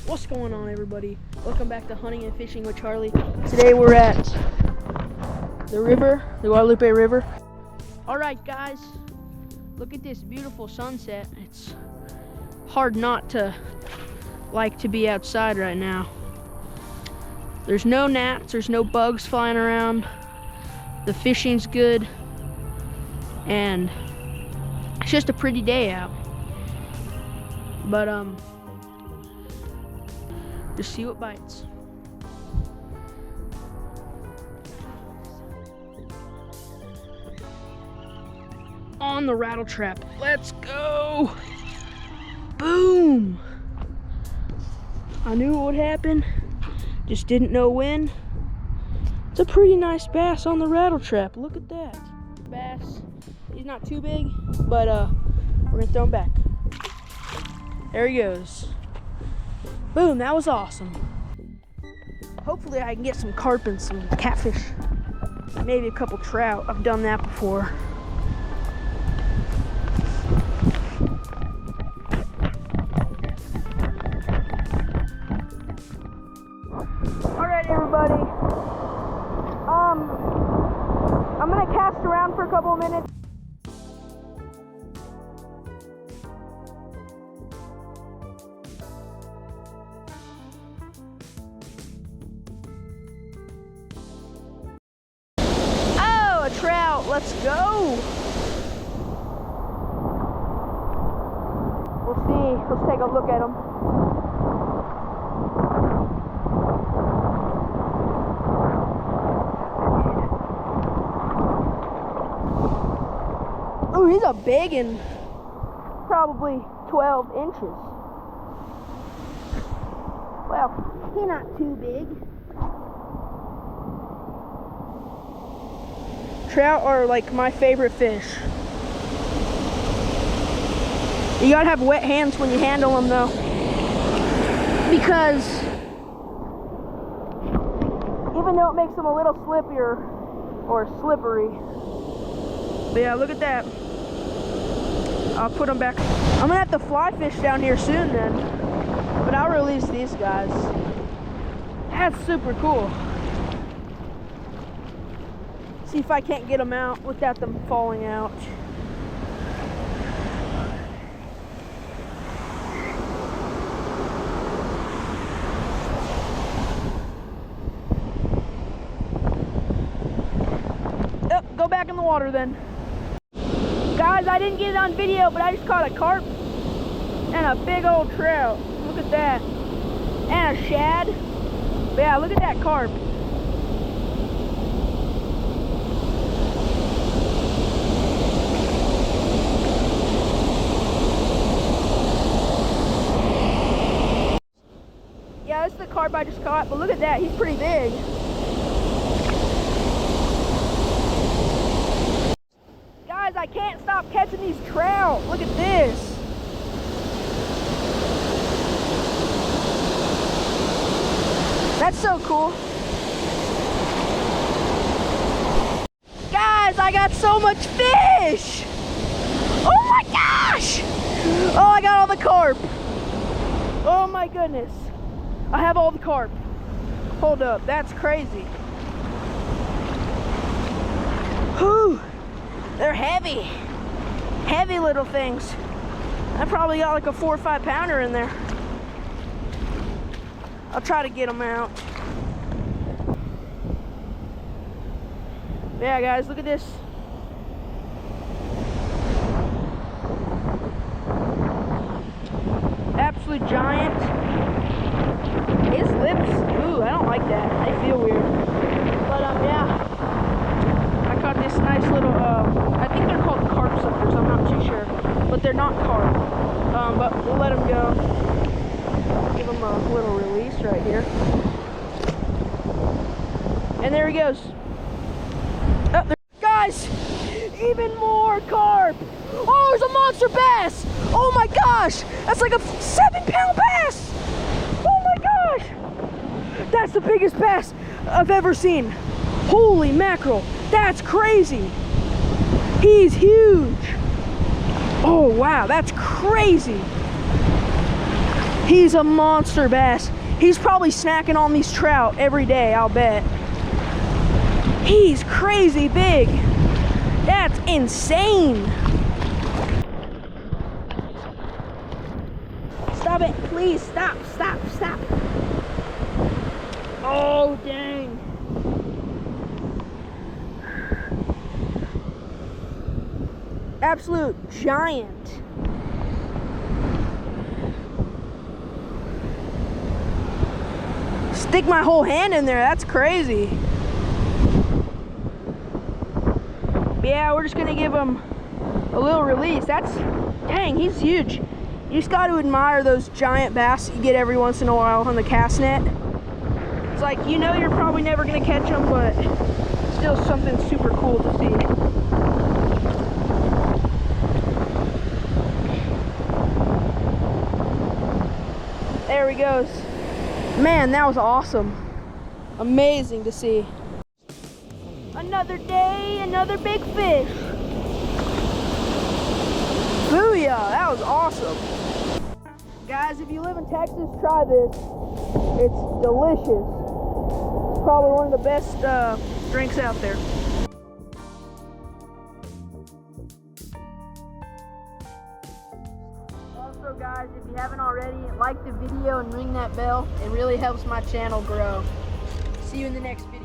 What's going on, everybody? Welcome back to Hunting and Fishing with Charlie. Today we're at the river, the Guadalupe River. Alright guys, look at this beautiful sunset. It's hard not to like to be outside right now. There's no gnats, there's no bugs flying around. The fishing's good, and it's just a pretty day out. But just see what bites. On the rattle trap. Let's go. Boom. I knew it would happen, just didn't know when. It's a pretty nice bass on the rattle trap. Look at that. Bass. He's not too big, but we're gonna throw him back. There he goes. Boom, that was awesome. Hopefully I can get some carp and some catfish. Maybe a couple trout. I've done that before. Alright everybody. I'm gonna cast around for a couple of minutes. Trout, let's go. We'll see. Let's take a look at him. Oh, he's a big one. Probably 12 inches. Well, he's not too big. Trout are like my favorite fish. You gotta have wet hands when you handle them though, because even though it makes them a little slippier or slippery. But yeah, look at that. I'll put them back. I'm gonna have to fly fish down here soon then, but I'll release these guys. That's super cool. See if I can't get them out without them falling out. Oh, go back in the water then. Guys, I didn't get it on video, but I just caught a carp and a big old trout. Look at that. And a shad. But yeah, look at that carp. Yeah, that's the carp I just caught, but look at that, he's pretty big. Guys, I can't stop catching these trout. Look at this. That's so cool. Guys, I got so much fish. Oh my gosh. Oh, I got all the carp. Oh my goodness. I have all the carp. Hold up, that's crazy. Whew, they're heavy. Heavy little things. I probably got like a 4 or 5 pounder in there. I'll try to get them out. Yeah guys, look at this. Absolute giant. His lips, ooh, I don't like that. They feel weird. But yeah, I caught this nice little, I think they're called carp suckers, I'm not too sure. But they're not carp. But we'll let them go. Give him a little release right here. And there he goes. Oh, there, guys, even more carp. Oh, there's a monster bass. Oh my gosh, that's like a 7-pound bass. Oh my gosh, that's the biggest bass I've ever seen. Holy mackerel, that's crazy. He's huge. Oh wow, that's crazy. He's a monster bass. He's probably snacking on these trout every day, I'll bet. He's crazy big. That's insane. Stop it, please, stop. Oh, dang. Absolute giant. Stick my whole hand in there, that's crazy. Yeah, we're just gonna give him a little release. Dang, he's huge. You just got to admire those giant bass you get every once in a while on the cast net. It's like, you know you're probably never gonna catch them, but still something super cool to see. There he goes. Man, that was awesome. Amazing to see. Another day, another big fish. Booyah, that was awesome. Guys, if you live in Texas, try this. It's delicious. It's probably one of the best drinks out there. Also, guys, if you haven't already, like the video and ring that bell. It really helps my channel grow. See you in the next video.